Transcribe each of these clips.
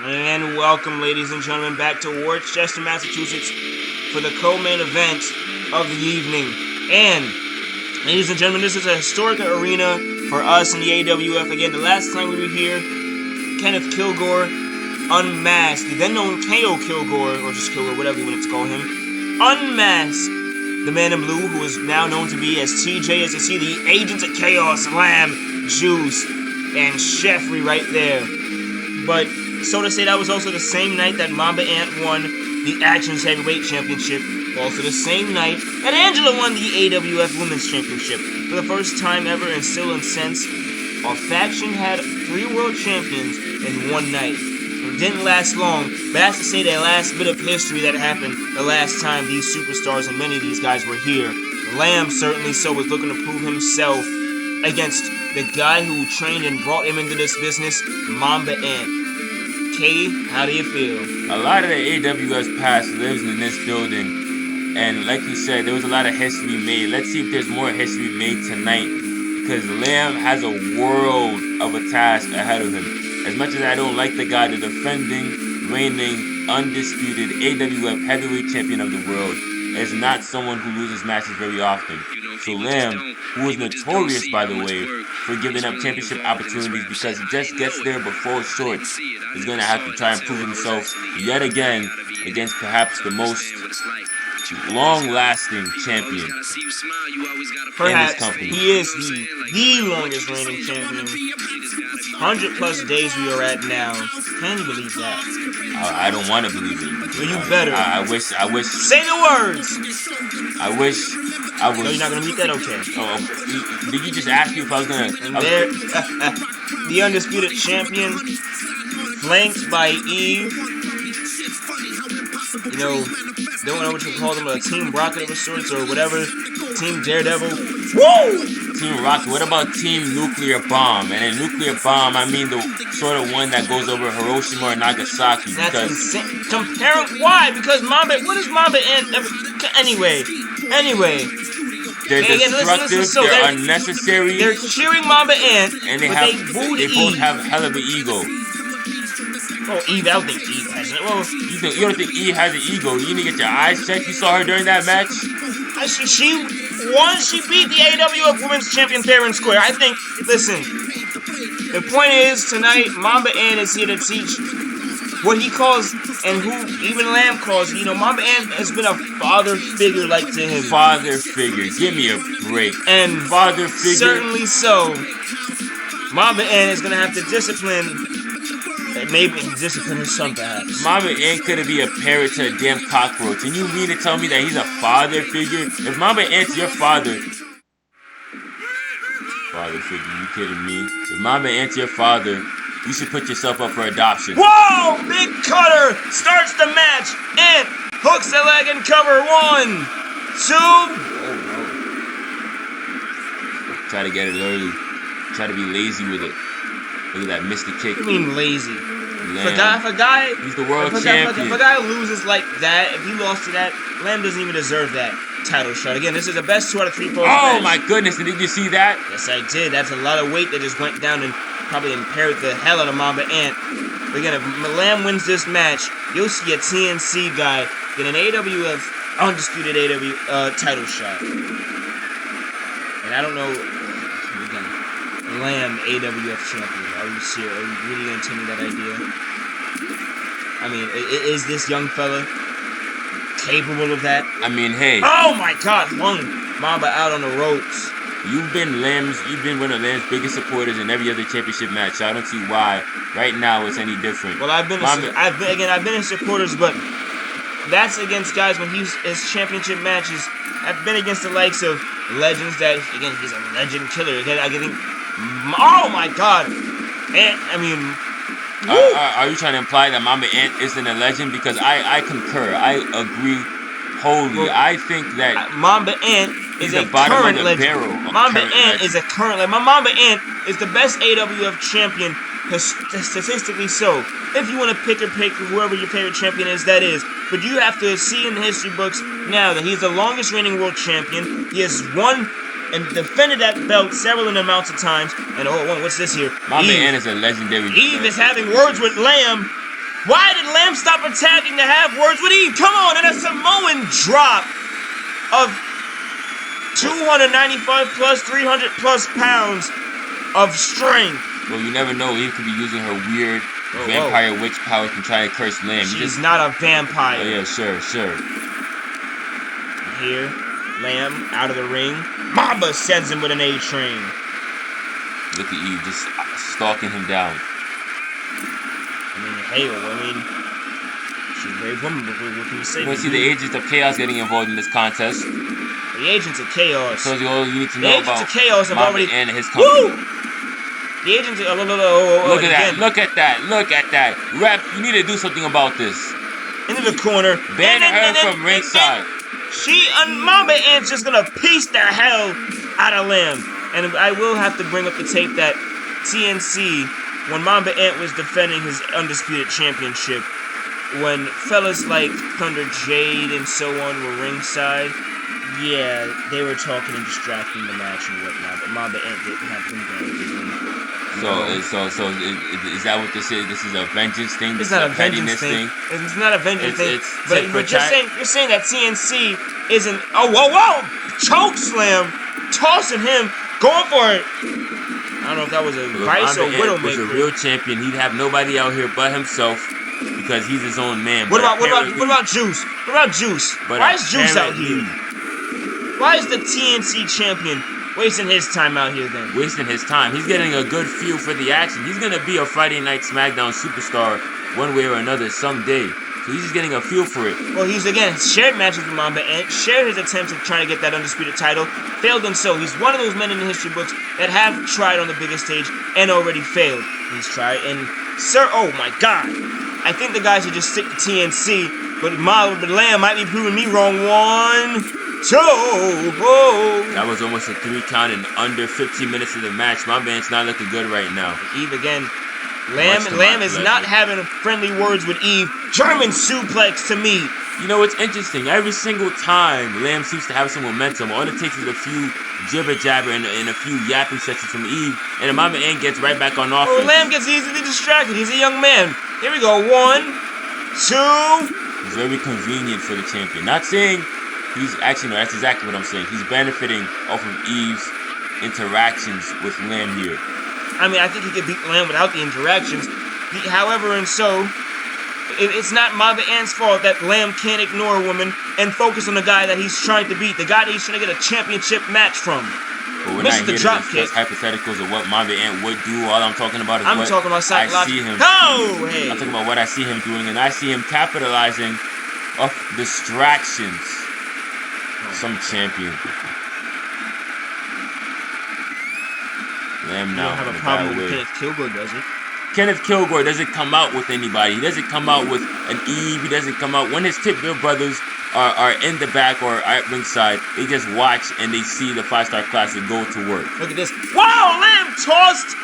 And welcome, ladies and gentlemen, back to Worcester, Massachusetts for the co-main event of the evening. And, ladies and gentlemen, this is a historic arena for us in the AWF. Again, the last time we were here, Kenneth Kilgore unmasked, the then known K.O Kilgore, or just Kilgore, whatever you want to call him, unmasked the man in blue, who is now known to be as TJ, as you see the Agents of Chaos, Lamb, Juice, and Sheffrey right there. But so to say, that was also the same night that Mamba Ant won the Actions Heavyweight Championship. Also the same night that Angela won the AWF Women's Championship. For the first time ever, and still in sense, our faction had 3 world champions in one night. It didn't last long, but that's to say that last bit of history that happened the last time these superstars and many of these guys were here. Lamb certainly so was looking to prove himself against the guy who trained and brought him into this business, Mamba Ant. How do you feel? A lot of the AWS past lives in this building, and like you said, there was a lot of history made. Let's see if there's more history made tonight, because Lamb has a world of a task ahead of him. As much as I don't like the guy, the defending, reigning, undisputed AWF heavyweight champion of the world is not someone who loses matches very often. So Lamb, who is notorious, by the way, for giving up championship opportunities because he just gets there before short, is going to have to try and prove himself yet again against perhaps the most long-lasting champion in this company. He is the longest reigning champion. 100 plus days we are at now. Can you believe that? I don't want to believe it. Well, you better. I wish. Say the words. I wish I was. No, you're not gonna meet that. Okay. Oh, did you just ask me if I was gonna? And there, the undisputed champion, flanked by Eve. You know, don't know what you call them, a Team Rocket of sorts or whatever. Team Daredevil. Whoa! Team Rocket. What about Team Nuclear Bomb? And in Nuclear Bomb, I mean the sort of one that goes over Hiroshima or Nagasaki. That's insane. Compare why? Because Mamba. What is Mamba Ant? Anyway. They're destructive. Listen, they're unnecessary. They're cheering Mamba Ant, and they both have hell of an ego. Oh, Eve, I don't think Eve has it. Well, you don't think Eve has an ego? You need to get your eyes checked. You saw her during that match? She won. She beat the AWF Women's Champion fair and square. I think, listen, the point is, tonight, Mamba Ant is here to teach what he calls, and who even Lamb calls, you know, Mamba Ant has been a father figure like to him. Father figure. Give me a break. And father figure. Certainly so. Mamba Ant is going to have to discipline. Maybe discipline his son, perhaps. Mamba Ant could be a parrot to a damn cockroach. And you mean to tell me that he's a father figure? If Mamba Ant's your father figure, you kidding me? If Mamba Ant's your father, you should put yourself up for adoption. Whoa! Big cutter starts the match. Ant hooks the leg and cover. 1, 2. Try to get it early. Try to be lazy with it. Look at that Mr. Kick. What do you mean lazy? Lamb. If a guy, he's the world champion. If a guy loses like that, if he lost to that, Lamb doesn't even deserve that title shot. Again, this is the best 2 out of 3 falls. Oh my goodness! And did you see that? Yes, I did. That's a lot of weight that just went down and probably impaired the hell out of Mamba Ant. But again, if Lamb wins this match, you'll see a TNC guy get an AWF undisputed title shot. And I don't know. Lamb AWF champion. Are you serious? Are you really gonna tell me that idea? I mean, is this young fella capable of that? I mean, hey. Oh my God! Hung Mamba out on the ropes. You've been one of Lamb's biggest supporters in every other championship match. So I don't see why right now it's any different. Well, I've been in supporters, but that's against guys when his championship matches. I've been against the likes of legends that, again, he's a legend killer. Again, I think. Oh my God! And I mean, are you trying to imply that Mamba Ant isn't a legend? Because I concur. I agree wholly. Well, I think that Mamba Ant is a current legend. Mamba Ant is a current legend. Mamba Ant is the best AWF champion, statistically so. If you want to pick whoever your favorite champion is, that is. But you have to see in the history books now that he's the longest reigning world champion. He has won and defended that belt several amounts of times. And what's this here? Mamba Ant is a legendary. Eve is having words with Lamb. Why did Lamb stop attacking to have words with Eve? Come on, and a Samoan drop of 295 plus 300 plus pounds of strength. Well, you never know. Eve could be using her weird vampire witch powers to try to curse Lamb. She's not a vampire. Oh, yeah, sure. Here, Lamb out of the ring. Mamba sends him with an A-train. Look at Eve just stalking him down. She's a brave woman, but what can you say? We'll see the Agents of Chaos getting involved in this contest. The Agents of Chaos. So all you need to know about the Agents of Chaos have Mamba already... and his company. Woo! The Agents of... Look at that. Ref, you need to do something about this. Into the corner. Ban her from ringside. Mamba Ant's just gonna piece the hell out of Lamb. And I will have to bring up the tape that TNC, when Mamba Ant was defending his Undisputed Championship, when fellas like Thunder Jade and so on were ringside, yeah, they were talking and distracting the match and whatnot, but Mamba Ant didn't have them going. So is that what this is? This is a vengeance thing? It's not a vengeance thing. It's not a vengeance thing. But you're saying that TNC isn't... Oh, whoa! Choke slam! Tossing him! Going for it! I don't know if that was a Vice or Widowmaker. If he was a real champion, he'd have nobody out here but himself because he's his own man. What about Juice? What about Juice? Why is Juice out here? Why is the TNC champion wasting his time out here then? Wasting his time. He's getting a good feel for the action. He's going to be a Friday Night Smackdown superstar one way or another someday. So he's just getting a feel for it. Well, he's, again, shared matches with Mamba Ant, shared his attempts of trying to get that Undisputed title, failed and so. He's one of those men in the history books that have tried on the biggest stage and already failed. He's tried, and oh my God. I think the guy should just stick to TNC, but Lamb might be proving me wrong. 1, 2, oh. That was almost a 3 count in under 15 minutes of the match. My man's not looking good right now. Eve again. Lamb is not having friendly words with Eve. German suplex to me. You know, it's interesting. Every single time Lamb seems to have some momentum, all it takes is a few jibber-jabber and a few yapping sessions from Eve, and the Mamba Ant gets right back on offense. Oh, Lamb gets easily distracted. He's a young man. Here we go. 1, 2. It's very convenient for the champion. Not saying he's... Actually, no, that's exactly what I'm saying. He's benefiting off of Eve's interactions with Lamb here. I mean, I think he could beat Lamb without the interactions. However, and so, it's not Mamba Ant's fault that Lamb can't ignore a woman and focus on the guy that he's trying to beat, the guy that he's trying to get a championship match from. But we're not here to discuss hypotheticals of what Mamba Ant would do. All I'm talking about is what I see him. Oh, hey. I'm talking about what I see him doing, and I see him capitalizing off distractions. Some champion. Lamb now. You don't have a problem with Kenneth Kilgore, does it? Kenneth Kilgore doesn't come out with anybody. He doesn't come out with an Eve. He doesn't come out. When his Tip-Bill brothers are in the back or at ringside, they just watch and they see the 5-Star Classic go to work. Look at this. Wow, Lamb tossed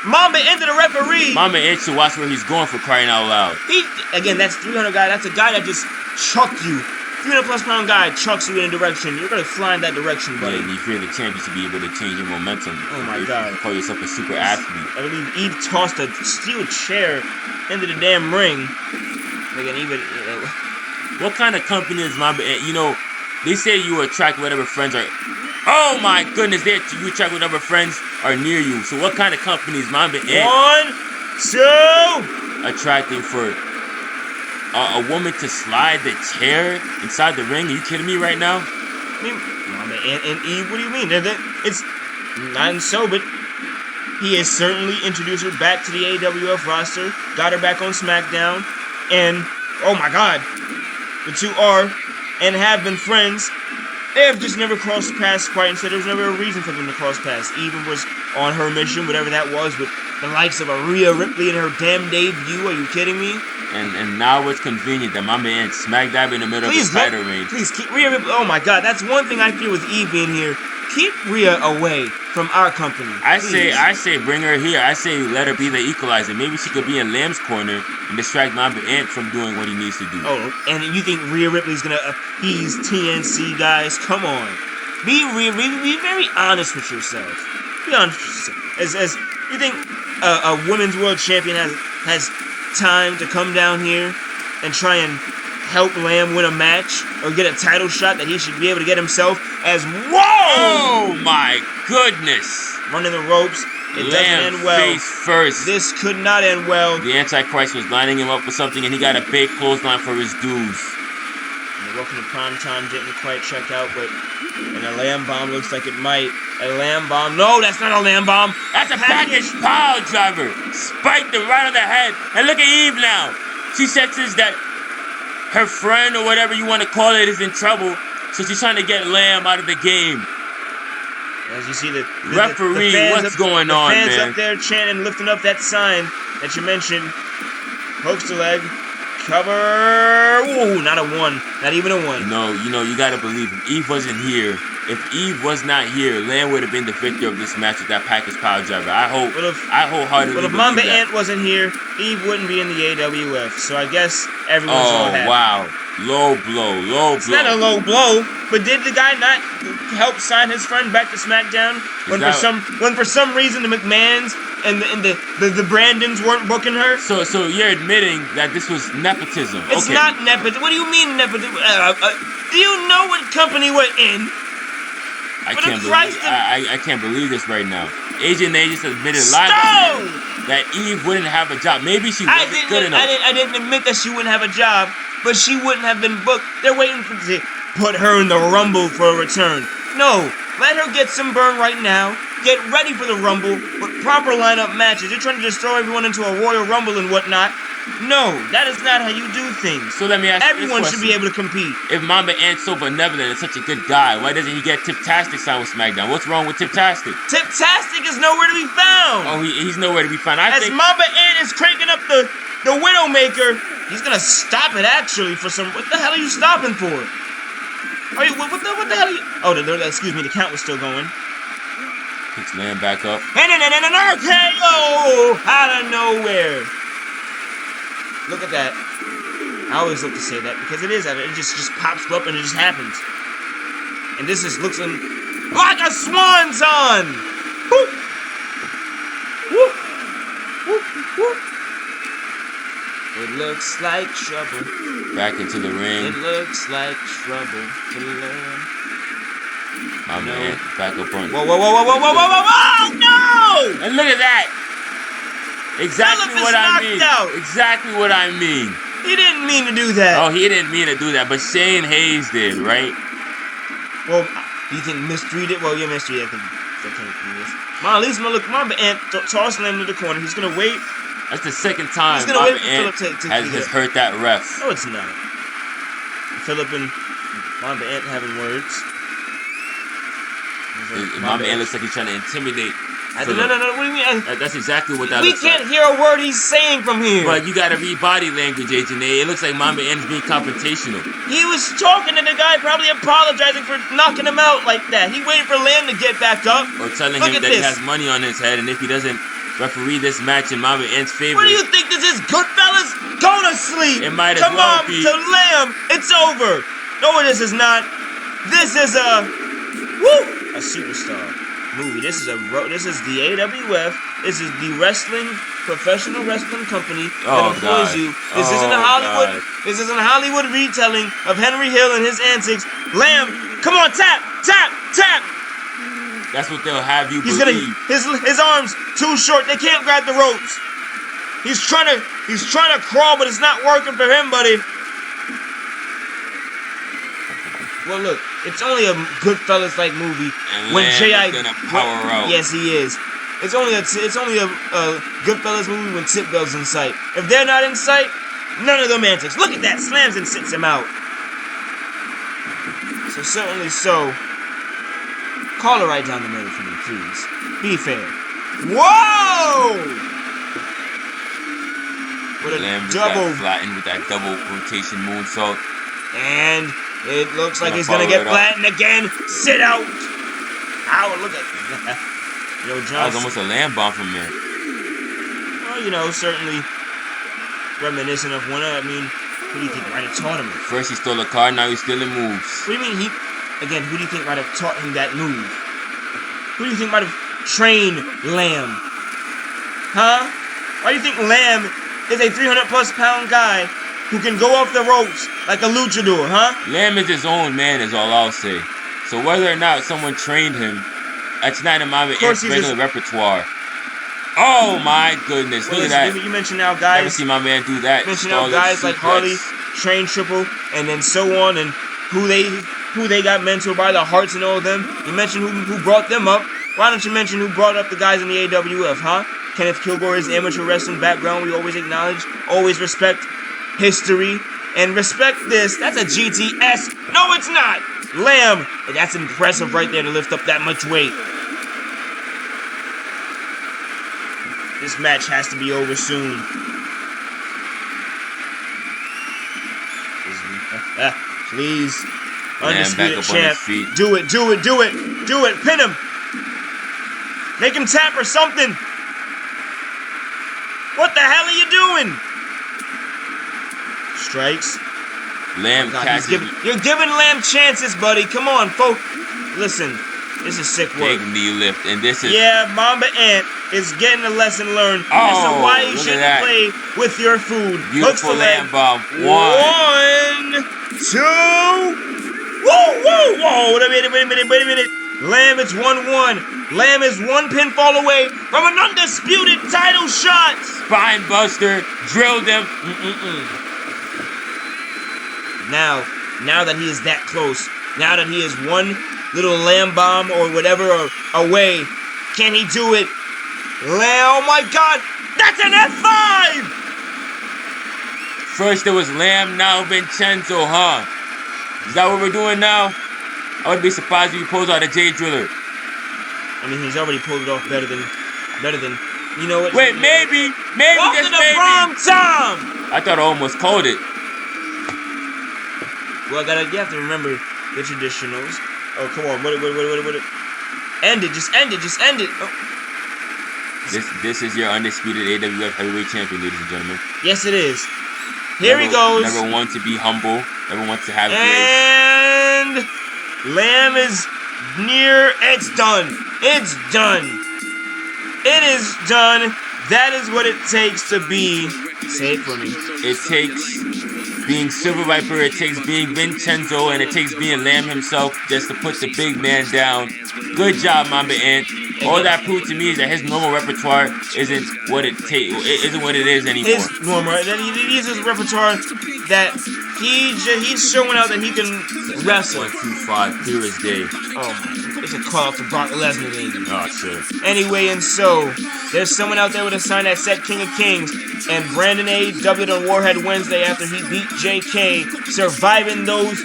Mamba into the referee. Mamba Ant should watch where he's going, for crying out loud. Again, that's 300 guy. That's a guy that just chucked you. 300 plus pound guy chucks you in a direction. You're gonna fly in that direction, buddy. Yeah, and if you're the champ, you should be able to change your momentum. Oh my God! You call yourself a super athlete. I believe Eve tossed a steel chair into the damn ring. Again, even. What kind of company is Mamba Ant? You know, they say you attract whatever friends are. Oh my goodness, you attract whatever friends are near you. So what kind of company is Mamba Ant? 1, 2. Attracting for a woman to slide the chair inside the ring? Are you kidding me right now? I mean, Mamba Ant and Eve, what do you mean? It's not so, but he has certainly introduced her back to the AWF roster, got her back on Smackdown, and, oh my God, the two are and have been friends. They have just never crossed paths quite, and so there was never a reason for them to cross paths. Eve was on her mission, whatever that was, with the likes of Rhea Ripley in her damn debut. Are you kidding me? And now it's convenient that my man smack dab in the middle of the title range. Please keep Rhea Ripley. Oh my God, that's one thing I feel with Eve being here. Keep Rhea away from our company. I say bring her here. I say let her be the equalizer. Maybe she could be in Lamb's corner and distract Mamba Ant from doing what he needs to do. Oh, and you think Rhea Ripley's gonna appease TNC guys? Come on. Be very honest with yourself. Be honest with yourself. As you think a women's world champion has time to come down here and try and help Lamb win a match or get a title shot that he should be able to get himself as whoa! Oh my goodness! Running the ropes. It doesn't Lamb end well. face first. This could not end well. The Antichrist was lining him up for something, and he got a big clothesline for his dues. And welcome to Prime Time didn't quite check out, but and a Lamb bomb looks like it might. A Lamb bomb. No, that's not a Lamb bomb. That's a package power driver. Spiked him right on the head. And look at Eve now. She senses that her friend or whatever you want to call it is in trouble, so she's trying to get Lamb out of the game. As you see the referee, what's going on, man? The fans up there chanting, lifting up that sign that you mentioned. Pokes the leg. Cover. Ooh, not a one. Not even a one. No, you gotta believe if Eve wasn't here. If Eve was not here, Lamb would have been the victor of this match with that package power driver. I wholeheartedly Well, if Mamba Ant wasn't here, Eve wouldn't be in the AWF. So I guess everyone's all happy. Oh, wow. Low blow. It's not a low blow, but did the guy not help sign his friend back to Smackdown when for some reason the McMahons and the Brandons weren't booking her? So you're admitting that this was nepotism? It's not nepotism. What do you mean nepotism? Do you know what company we're in? I can't believe this right now. Agent A just admitted live that Eve wouldn't have a job. Maybe she wasn't good enough. I didn't admit that she wouldn't have a job, but she wouldn't have been booked. They're waiting to put her in the Rumble for a return. No, let her get some burn right now. Get ready for the Rumble with proper lineup matches. You're trying to just throw everyone into a Royal Rumble and whatnot. No, that is not how you do things. So let me ask you this Everyone question. should be able to compete. If Mamba Ant's so benevolent and such a good guy, why doesn't he get Tip-tastic signed with SmackDown? What's wrong with Tip-tastic? Tip-tastic is nowhere to be found. Oh, he's nowhere to be found. As Mamba Ant is cranking up the Widowmaker, he's gonna stop it actually for some. What the hell are you stopping for? Are you what the hell are you? Oh, excuse me, the count was still going. Picks Lamb back up. And an RKO out of nowhere. Look at that. I always look to say that because it is. It just pops up and it just happens. And this looks like a swan song. Whoop. Whoop. Whoop. Whoop. It looks like trouble. Back into the ring. It looks like trouble to Lamb. Mamba Ant back up on. Whoa! No! And look at that. Exactly what I mean. Exactly what I mean. He didn't mean to do that. Oh, he didn't mean to do that, but Shane Hayes did, right? Well, do you think Mystery did? Well, yeah, Mystery, I think that came from this. At least Mamba Ant tossed Lamb to the corner. He's gonna wait. That's the second time He's gonna wait for Ant Phillip to has hurt that ref. No, it's not. Phillip and Mamba Ant having words. Mamba Ant looks like he's trying to intimidate. No, what do you mean? That's exactly what that looks like. We can't hear a word he's saying from here. But you gotta read body language, Agent A. It looks like Mamba Ant is being confrontational. He was talking to the guy, probably apologizing for knocking him out like that. He waited for Lamb to get back up. Or telling him that he has money on his head, and if he doesn't referee this match in Mamba Ant's favor. What do you think this is, Goodfellas? Go to sleep. It might as Come well on, be. to Lamb. It's over. No, this is not. This is a superstar movie. This is the AWF. This is the professional wrestling company that employs you. This isn't a Hollywood. This isn't a Hollywood retelling of Henry Hill and his antics. Lamb, come on, tap. That's what they'll have you He's believe. His arms too short. They can't grab the ropes. He's trying to crawl, but it's not working for him, buddy. Well, look, it's only a Goodfellas-like movie. And when J.I. is gonna power out. Yes, he is. It's only a Goodfellas movie when Tip Bell's in sight. If they're not in sight, none of them antics. Look at that, slams and sits him out. So certainly so. Call her right down the middle for me, please. Be fair. Whoa! What a double flattened with that double rotation moonsault. And it looks like he's gonna get flattened again. Sit out. Ow, look at that. Yo, Johnson. That was almost a Lamb bomb from there. Well, certainly reminiscent of one of, who do you think might have taught him? First he stole a car, now he's stealing moves. What do you mean who do you think might have taught him that move? Who do you think might have trained Lamb? Huh? Why do you think Lamb is a 300-plus pound guy who can go off the ropes like a luchador, huh? Lamb is his own man, is all I'll say. So whether or not someone trained him, that's not in my regular repertoire. Oh my goodness! Look at that. You mentioned now guys. Never seen my man do that. You mentioned now guys like Harley, train Triple, and then so on, and who they got mentored by, the Hearts and all of them. You mentioned who brought them up. Why don't you mention who brought up the guys in the AWF, huh? Kenneth Kilgore's amateur wrestling background we always acknowledge. Always respect history and respect this. That's a GTS. No, it's not. Lamb. That's impressive right there to lift up that much weight. This match has to be over soon. Please. Undisputed champ. Do it. Pin him. Make him tap or something. What the hell are you doing? Strikes. Lamb catches. You're giving Lamb chances, buddy. Come on, folks. Listen, this is sick work. Big knee lift, and this is... Yeah, Mamba Ant is getting a lesson learned as to why you shouldn't play with your food. Beautiful Lamb bomb. 1, 2... Whoa! Wait a minute. Lamb, it's 1-1. Lamb is one pinfall away from an undisputed title shot. Spine buster. Drilled him. Now that he is that close, now that he is one little Lamb bomb or whatever away, can he do it? Oh my God, that's an F5! First it was Lamb, now Vincenzo, huh? Is that what we're doing now? I would be surprised if he pulls out a J Driller. I mean, he's already pulled it off better than, you know what? Wait, maybe, welcome just to maybe. Prime Time! I thought I almost called it. Well, you have to remember the traditionals. Oh, come on, what? End it, just end it. Oh. This is your undisputed AWF heavyweight champion, ladies and gentlemen. Yes, it is. Here he goes. Never one to be humble. Never one to have grace. And Lamb is near. It's done. It is done. That is what it takes to be. Say it for me. It takes being Silver Viper, it takes being Vincenzo, and it takes being Lamb himself just to put the big man down. Good job, Mamba Ant. All that proved to me is that his normal repertoire isn't what it is anymore. His normal, he uses repertoire that he's showing out that he can wrestle. 1, 2, 5, clear as day. Oh my, it's a call out to Brock Lesnar, baby. Oh, sure. Anyway, and so there's someone out there with a sign that said King of Kings, and Brandon A. dubbed it on Warhead Wednesday after he beat JK, surviving those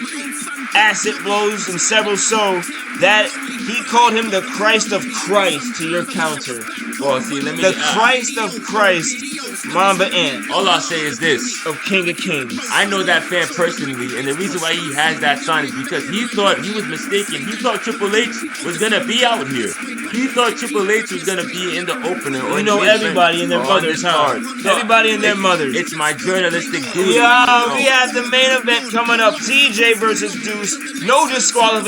acid blows and several so that he called him the Christ of Christ to your counter. Well, see, let me... The Christ of Christ, Mamba Ant. All I'll say is this. Of King of Kings. I know that fan personally, and the reason why he has that sign is because he thought he was mistaken. He thought Triple H was going to be out here. He thought Triple H was going to be in the opener. You know everybody and their mothers, huh? So everybody and their mothers. It's my journalistic duty. Yeah, we have the main event coming up. TJ versus Deuce. No disqualification.